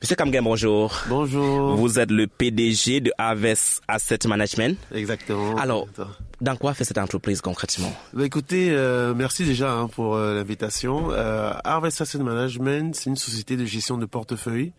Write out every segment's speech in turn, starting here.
Monsieur Kamgen, bonjour. Bonjour. Vous êtes le PDG de Harvest Asset Management. Exactement. Alors, dans quoi fait cette entreprise concrètement? Écoutez, merci déjà pour l'invitation. Harvest Asset Management, c'est une société de gestion de portefeuille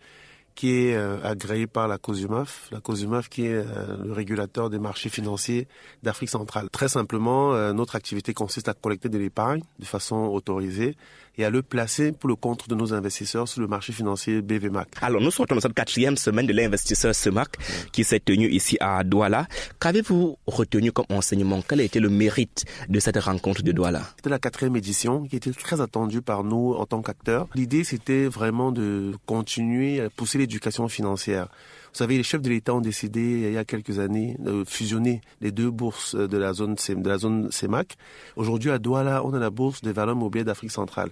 qui est agréée par la COSUMAF. La COSUMAF qui est le régulateur des marchés financiers d'Afrique centrale. Très simplement, notre activité consiste à collecter de l'épargne de façon autorisée et à le placer pour le compte de nos investisseurs sur le marché financier BVMAC. Alors, nous sommes dans cette 4e semaine de l'investisseur CEMAC qui s'est tenue ici à Douala. Qu'avez-vous retenu comme enseignement? Quel a été le mérite de cette rencontre de Douala? C'était la 4e édition qui était très attendue par nous en tant qu'acteurs. L'idée, c'était vraiment de continuer à pousser l'éducation financière. Vous savez, les chefs de l'État ont décidé, il y a quelques années, de fusionner les deux bourses de la zone CEMAC. Aujourd'hui, à Douala, on a la bourse des valeurs mobilières d'Afrique centrale.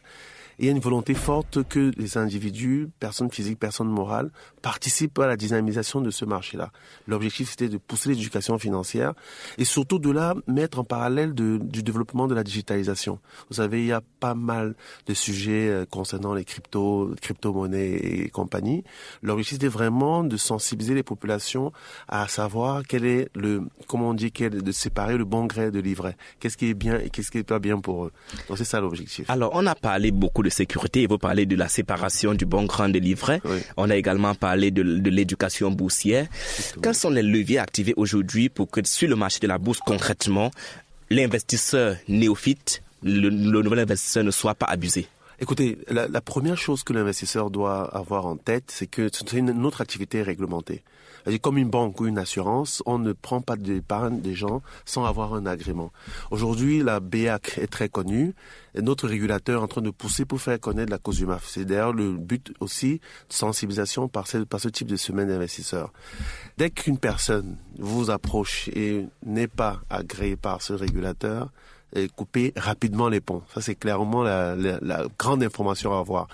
Et il y a une volonté forte que les individus, personnes physiques, personnes morales, participent à la dynamisation de ce marché-là. L'objectif, c'était de pousser l'éducation financière et surtout de là mettre en parallèle du développement de la digitalisation. Vous savez, il y a pas mal de sujets concernant les crypto-monnaies et compagnie. L'objectif, c'était vraiment de sensibiliser les populations à savoir quel est de séparer le bon gré de l'ivraie. Qu'est-ce qui est bien et qu'est-ce qui est pas bien pour eux. Donc c'est ça l'objectif. Alors, on a parlé beaucoup de sécurité, et vous parlez de la séparation du bon grain de l'ivraie. Oui. On a également parlé de l'éducation boursière. Exactement. Quels sont les leviers activés aujourd'hui pour que sur le marché de la bourse, concrètement, l'investisseur néophyte, le nouvel investisseur ne soit pas abusé? Écoutez, la première chose que l'investisseur doit avoir en tête, c'est que c'est une autre activité réglementée. Comme une banque ou une assurance, on ne prend pas d'épargne des gens sans avoir un agrément. Aujourd'hui, la BEAC est très connue. Et notre régulateur est en train de pousser pour faire connaître la COSUMAF. C'est d'ailleurs le but aussi de sensibilisation par ce type de semaine d'investisseurs. Dès qu'une personne vous approche et n'est pas agréée par ce régulateur, et couper rapidement les ponts. Ça, c'est clairement la grande information à avoir.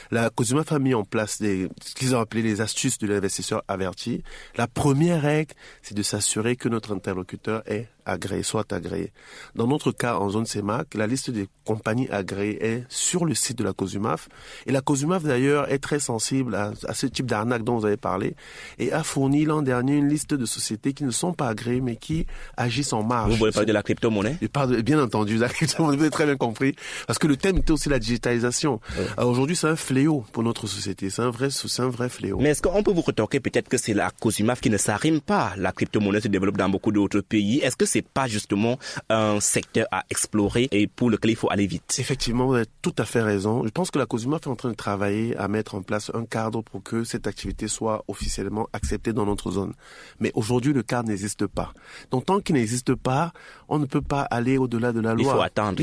La COSUMAF a mis en place ce qu'ils ont appelé les astuces de l'investisseur averti. La première règle, c'est de s'assurer que notre interlocuteur est agréé, soit agréé. Dans notre cas, en zone CEMAC, la liste des compagnies agréées est sur le site de la COSUMAF. Et la COSUMAF, d'ailleurs, est très sensible à ce type d'arnaque dont vous avez parlé et a fourni l'an dernier une liste de sociétés qui ne sont pas agréées, mais qui agissent en marge. Vous voulez parler de la crypto-monnaie? Bien entendu, la crypto-monnaie, vous avez très bien compris. Parce que le thème était aussi la digitalisation. Oui. Alors aujourd'hui, c'est un fléau pour notre société. C'est un vrai fléau. Mais est-ce qu'on peut vous retorquer peut-être que c'est la COSUMAF qui ne s'arrime pas? La crypto-monnaie se développe dans beaucoup d'autres pays. Est-ce que c'est pas justement un secteur à explorer et pour lequel il faut aller vite? Effectivement, vous avez tout à fait raison. Je pense que la COSUMAF est en train de travailler à mettre en place un cadre pour que cette activité soit officiellement acceptée dans notre zone. Mais aujourd'hui, le cadre n'existe pas. Donc tant qu'il n'existe pas, on ne peut pas aller au-delà de la loi. Il faut attendre.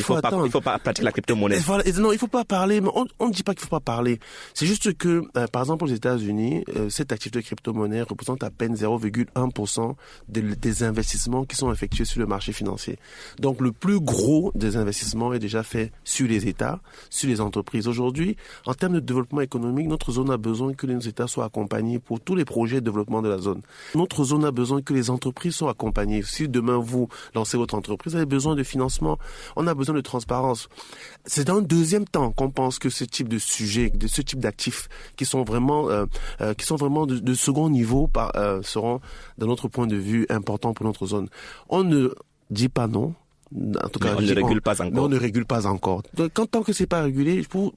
Il faut pas pratiquer la crypto-monnaie. Non, il faut pas parler. Mais on ne dit pas qu'il faut pas parler. C'est juste que, par exemple, aux États-Unis, cette activité de crypto-monnaie représente à peine 0,1% des investissements qui sont effectués sur le marché financier. Donc le plus gros des investissements est déjà fait sur les États, sur les entreprises. Aujourd'hui, en termes de développement économique, notre zone a besoin que les États soient accompagnés pour tous les projets de développement de la zone. Notre zone a besoin que les entreprises soient accompagnées. Si demain vous lancez votre entreprise, vous avez besoin de financement, on a besoin de transparence. C'est dans un deuxième temps qu'on pense que ce type de sujet, de ce type d'actifs qui sont vraiment de second niveau seront, de notre point de vue, importants pour notre zone. On ne dit pas non. En tout cas, on ne régule pas encore. Mais on ne régule pas encore. Donc, tant que c'est pas régulé, pour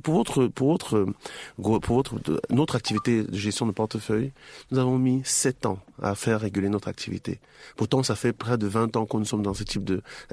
notre activité de gestion de portefeuille, nous avons mis 7 ans à faire réguler notre activité. Pourtant, ça fait près de 20 ans que nous sommes dans ce type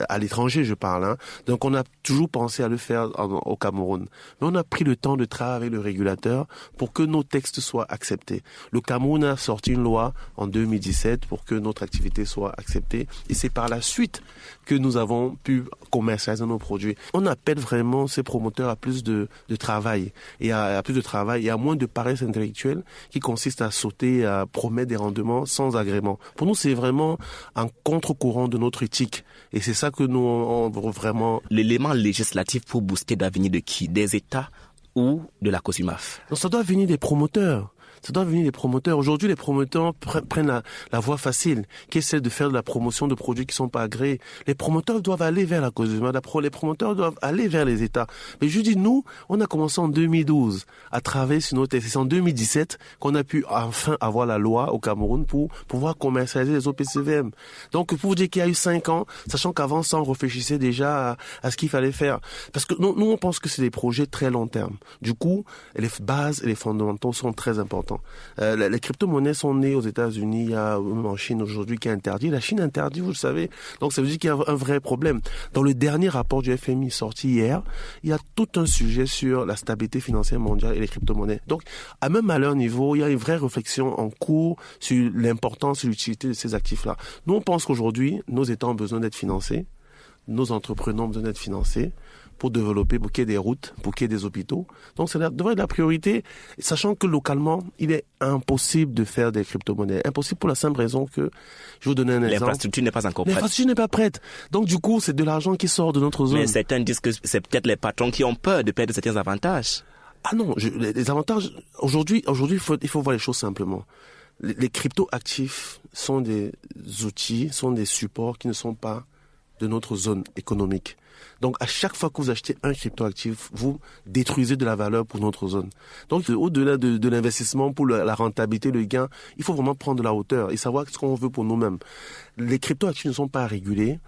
à l'étranger, je parle, hein. Donc, on a toujours pensé à le faire au Cameroun. Mais on a pris le temps de travailler avec le régulateur pour que nos textes soient acceptés. Le Cameroun a sorti une loi en 2017 pour que notre activité soit acceptée. Et c'est par la suite que nous avons pu commercialiser nos produits. On appelle vraiment ces promoteurs à plus de travail et à plus de travail et à moins de paresse intellectuelle qui consiste à sauter, à promettre des rendements sans agrément. Pour nous, c'est vraiment un contre-courant de notre éthique et c'est ça que nous on veut vraiment. L'élément législatif pour booster l'avenir de qui? Des États ou de la COSUMAF? Donc ça doit venir des promoteurs. Ça doit venir des promoteurs. Aujourd'hui, les promoteurs prennent la voie facile, qui essaie de faire de la promotion de produits qui sont pas agréés. Les promoteurs doivent aller vers la COSUMA, les promoteurs doivent aller vers les États. Mais je dis, nous, on a commencé en 2012 à travailler sur nos tests. C'est en 2017 qu'on a pu enfin avoir la loi au Cameroun pour pouvoir commercialiser les OPCVM. Donc, pour vous dire qu'il y a eu 5 ans, sachant qu'avant ça, on réfléchissait déjà à ce qu'il fallait faire. Parce que nous, on pense que c'est des projets très long terme. Du coup, les bases et les fondamentaux sont très importants. Les crypto-monnaies sont nées aux États-Unis, il y a même en Chine aujourd'hui qui est interdit. La Chine interdit, vous le savez. Donc, ça veut dire qu'il y a un vrai problème. Dans le dernier rapport du FMI sorti hier, il y a tout un sujet sur la stabilité financière mondiale et les crypto-monnaies. Donc, même à leur niveau, il y a une vraie réflexion en cours sur l'importance et l'utilité de ces actifs-là. Nous, on pense qu'aujourd'hui, nos États ont besoin d'être financés, nos entrepreneurs ont besoin d'être financés pour développer, pour qu'il y ait des routes, pour qu'il y ait des hôpitaux. Donc, ça devrait être la priorité, sachant que localement, il est impossible de faire des crypto-monnaies. Impossible pour la simple raison que, je vais vous donner un exemple. L'infrastructure n'est pas encore prête. L'infrastructure n'est pas prête. Donc, du coup, c'est de l'argent qui sort de notre zone. Mais certains disent que c'est peut-être les patrons qui ont peur de perdre certains avantages. Ah non, les avantages, aujourd'hui, il faut voir les choses simplement. Les crypto-actifs sont des outils, sont des supports qui ne sont pas de notre zone économique. Donc, à chaque fois que vous achetez un crypto-actif, vous détruisez de la valeur pour notre zone. Donc, au-delà de l'investissement pour la rentabilité, le gain, il faut vraiment prendre de la hauteur et savoir ce qu'on veut pour nous-mêmes. Les crypto-actifs ne sont pas régulés.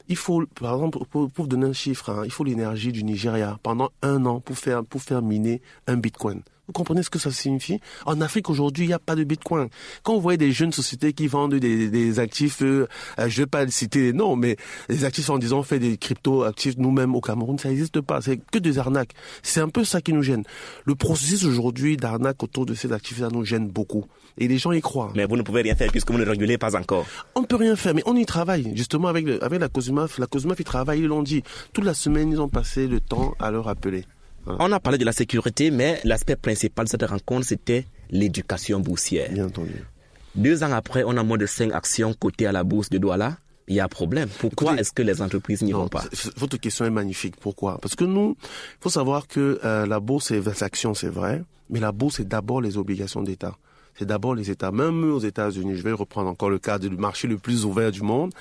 Il faut, par exemple, pour vous donner un chiffre, il faut l'énergie du Nigeria pendant 1 an pour faire miner un bitcoin. Vous comprenez ce que ça signifie? En Afrique, aujourd'hui, il n'y a pas de bitcoin. Quand vous voyez des jeunes sociétés qui vendent des actifs, je ne vais pas citer les noms, mais les actifs en disant on fait des crypto-actifs nous-mêmes au Cameroun, ça n'existe pas. C'est que des arnaques. C'est un peu ça qui nous gêne. Le processus aujourd'hui d'arnaque autour de ces actifs-là nous gêne beaucoup. Et les gens y croient. Mais vous ne pouvez rien faire puisque vous ne régulez pas encore. On ne peut rien faire, mais on y travaille. Justement, avec la COSUMAF. La COSUMAF, ils travaillent, ils l'ont dit. Toute la semaine, ils ont passé le temps à leur rappeler. On a parlé de la sécurité, mais l'aspect principal de cette rencontre, c'était l'éducation boursière. Bien entendu. 2 ans après, on a moins de 5 actions cotées à la bourse de Douala. Il y a un problème. Pourquoi est-ce que les entreprises n'y vont pas? Votre question est magnifique. Pourquoi? Parce que nous, il faut savoir que la bourse, c'est les actions, c'est vrai, mais la bourse, c'est d'abord les obligations d'État. C'est d'abord les États. Même aux États-Unis, je vais reprendre encore le cas du marché le plus ouvert du monde,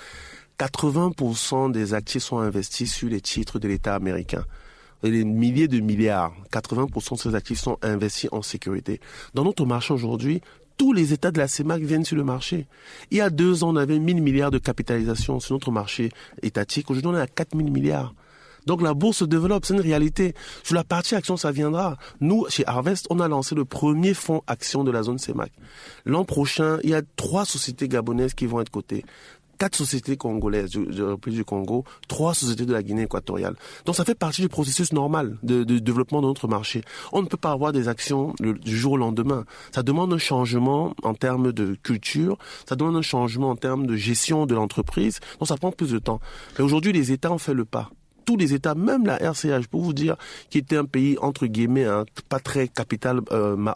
80% des actifs sont investis sur les titres de l'État américain. Et les milliers de milliards, 80% de ces actifs sont investis en sécurité. Dans notre marché aujourd'hui, tous les États de la CEMAC viennent sur le marché. Il y a 2 ans, on avait 1000 milliards de capitalisation sur notre marché étatique. Aujourd'hui, on est à 4000 milliards. Donc la bourse se développe, c'est une réalité. Sur la partie action, ça viendra. Nous, chez Harvest, on a lancé le premier fonds action de la zone CEMAC. L'an prochain, il y a 3 sociétés gabonaises qui vont être cotées. 4 sociétés congolaises de la République du Congo, 3 sociétés de la Guinée équatoriale. Donc ça fait partie du processus normal de développement de notre marché. On ne peut pas avoir des actions du jour au lendemain. Ça demande un changement en termes de culture, ça demande un changement en termes de gestion de l'entreprise. Donc ça prend plus de temps. Mais aujourd'hui, les États ont fait le pas. Tous les États, même la RCA, pour vous dire, qui était un pays, entre guillemets, pas très capital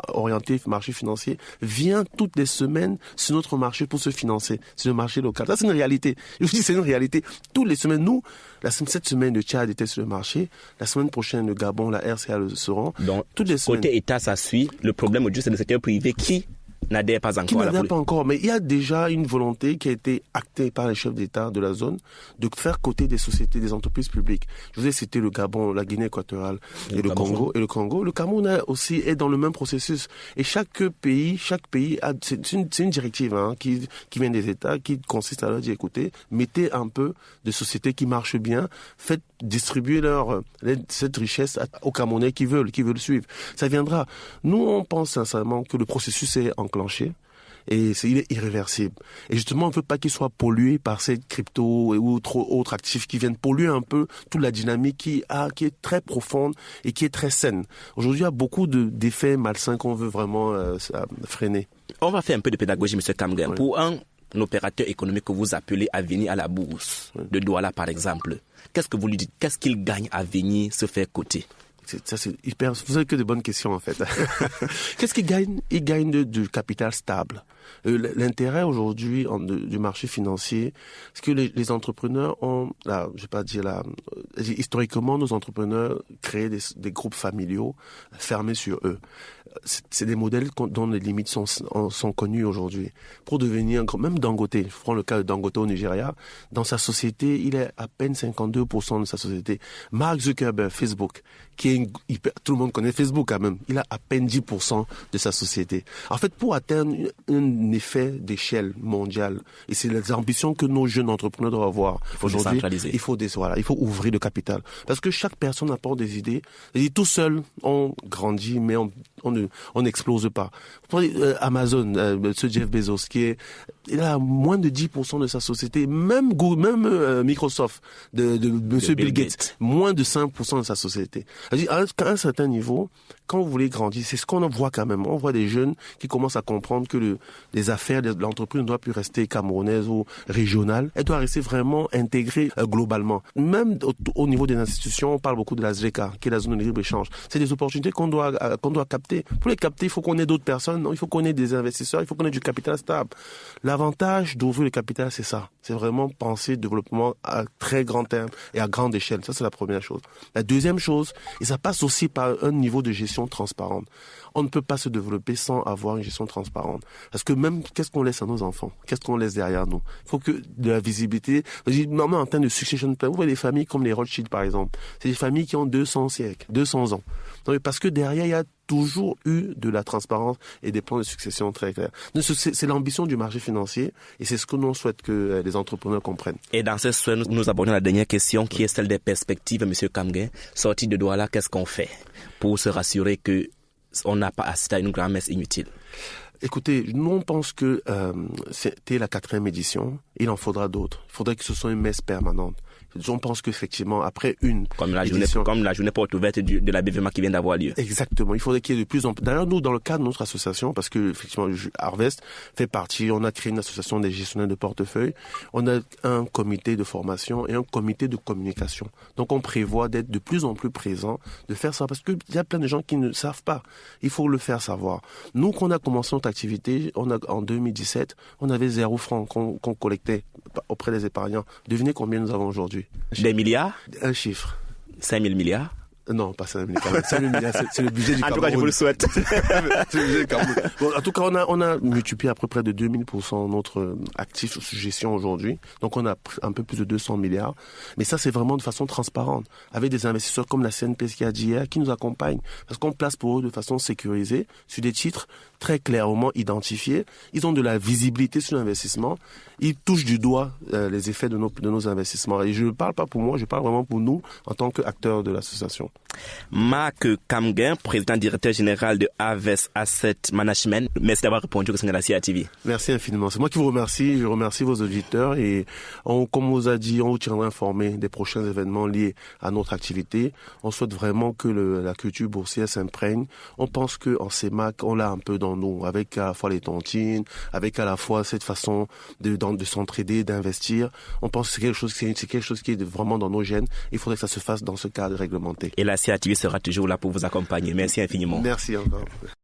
orienté, marché financier, vient toutes les semaines sur notre marché pour se financer, sur le marché local. Ça, c'est une réalité. Je vous dis, c'est une réalité. Toutes les semaines, nous, cette semaine, le Tchad était sur le marché. La semaine prochaine, le Gabon, la RCA le seront. Donc, toutes les semaines. Côté État, ça suit. Le problème, aujourd'hui, c'est le secteur privé qui n'adhère pas encore. Qui n'adhère pas encore, mais il y a déjà une volonté qui a été actée par les chefs d'État de la zone de faire coter des sociétés, des entreprises publiques. Je vous ai cité le Gabon, la Guinée équatoriale et le Congo. Le Cameroun aussi est dans le même processus. Et chaque pays a, c'est une directive qui vient des États, qui consiste à leur dire, écoutez, mettez un peu de sociétés qui marchent bien, faites distribuer cette richesse aux Camerounais qui veulent suivre. Ça viendra. Nous, on pense sincèrement que le processus est enclenché et il est irréversible. Et justement, on ne veut pas qu'il soit pollué par ces cryptos ou autres actifs qui viennent polluer un peu toute la dynamique qui est très profonde et qui est très saine. Aujourd'hui, il y a beaucoup d'effets malsains qu'on veut vraiment freiner. On va faire un peu de pédagogie, M. Kamgen. Oui. Pour un opérateur économique que vous appelez à venir à la bourse de Douala, par exemple, qu'est-ce que vous lui dites? Qu'est-ce qu'il gagne à venir se faire coter? C'est hyper, vous avez que de bonnes questions, en fait. Qu'est-ce qu'ils gagnent? Ils gagnent du capital stable. L'intérêt aujourd'hui du marché financier, c'est que les entrepreneurs ont, là, je vais pas dire là, historiquement, nos entrepreneurs créent des groupes familiaux fermés sur eux. C'est des modèles dont les limites sont connues aujourd'hui. Pour devenir, même Dangote, je prends le cas de Dangote au Nigeria, dans sa société, il est à peine 52% de sa société. Mark Zuckerberg, Facebook, tout le monde connaît Facebook quand même, il a à peine 10% de sa société. En fait, pour atteindre un effet d'échelle mondiale, et c'est les ambitions que nos jeunes entrepreneurs doivent avoir aujourd'hui, il faut ouvrir le capital. Parce que chaque personne apporte des idées. Et tout seul, on grandit, mais on n'explose pas. Amazon, ce Jeff Bezos, il a moins de 10% de sa société, même Microsoft, de monsieur Bill Gates, moins de 5% de sa société. À un certain niveau, quand vous voulez grandir, c'est ce qu'on voit quand même. On voit des jeunes qui commencent à comprendre que les affaires de l'entreprise ne doivent plus rester camerounaises ou régionales. Elles doivent rester vraiment intégrées globalement. Même au niveau des institutions, on parle beaucoup de la ZLECA, qui est la zone de libre-échange. C'est des opportunités qu'on doit capter. Pour les capter, il faut qu'on ait d'autres personnes. Non, il faut qu'on ait des investisseurs, il faut qu'on ait du capital stable. L'avantage d'ouvrir le capital, c'est ça. C'est vraiment penser développement à très grand terme et à grande échelle. Ça, c'est la première chose. La deuxième chose, et ça passe aussi par un niveau de gestion transparente. On ne peut pas se développer sans avoir une gestion transparente. Parce que même, qu'est-ce qu'on laisse à nos enfants? Qu'est-ce qu'on laisse derrière nous? Il faut que de la visibilité. Normalement, en termes de succession plan, vous voyez des familles comme les Rothschild, par exemple. C'est des familles qui ont 200 siècles, 200 ans. Donc, parce que derrière, il y a toujours eu de la transparence et des plans de succession très clairs. C'est l'ambition du marché financier et c'est ce que nous souhaitons que les entrepreneurs comprennent. Et dans ce souhait, nous abordons la dernière question qui est celle des perspectives. Monsieur Kamgen, sorti de Douala, qu'est-ce qu'on fait pour se rassurer que on n'a pas assisté à une grand-messe inutile? Écoutez, nous on pense que c'était la 4e édition, il en faudra d'autres. Il faudrait que ce soit une messe permanente. On pense qu'effectivement, après une comme la journée porte ouverte de la BVMA qui vient d'avoir lieu. Exactement. Il faudrait qu'il y ait de plus en plus. D'ailleurs, nous, dans le cadre de notre association, parce que effectivement, Harvest fait partie, on a créé une association des gestionnaires de portefeuille. On a un comité de formation et un comité de communication. Donc, on prévoit d'être de plus en plus présent, de faire ça, parce qu'il y a plein de gens qui ne savent pas. Il faut le faire savoir. Nous, quand on a commencé notre activité, en 2017, on avait 0 francs qu'on collectait auprès des épargnants. Devinez combien nous avons aujourd'hui? Des milliards? Un chiffre. 5 000 milliards? Non, pas 5 000 milliards. 5 000 milliards, c'est le budget du Cameroun. En tout cas, je vous le souhaite. C'est le budget du Cameroun. Bon, en tout cas, on a multiplié à peu près de 2000% notre actif sous gestion aujourd'hui. Donc, on a un peu plus de 200 milliards. Mais ça, c'est vraiment de façon transparente. Avec des investisseurs comme la CNP qui a dit hier, qui nous accompagnent. Parce qu'on place pour eux de façon sécurisée, sur des titres très clairement identifiés. Ils ont de la visibilité sur l'investissement. Ils touchent du doigt les effets de nos investissements. Et je ne parle pas pour moi, je parle vraiment pour nous en tant qu'acteurs de l'association. Mark Kamgen, président directeur général de Harvest Asset Management. Merci d'avoir répondu au Sénégal TV. Merci infiniment. C'est moi qui vous remercie. Je remercie vos auditeurs et comme on vous a dit, on vous tiendra informé des prochains événements liés à notre activité. On souhaite vraiment que la culture boursière s'imprègne. On pense qu'en CEMAC, on l'a un peu dans nous, avec à la fois les tontines, avec à la fois cette façon de s'entraider, d'investir. On pense que c'est quelque chose qui est vraiment dans nos gènes. Il faudrait que ça se fasse dans ce cadre réglementé. Et la CATV sera toujours là pour vous accompagner. Merci infiniment. Merci encore.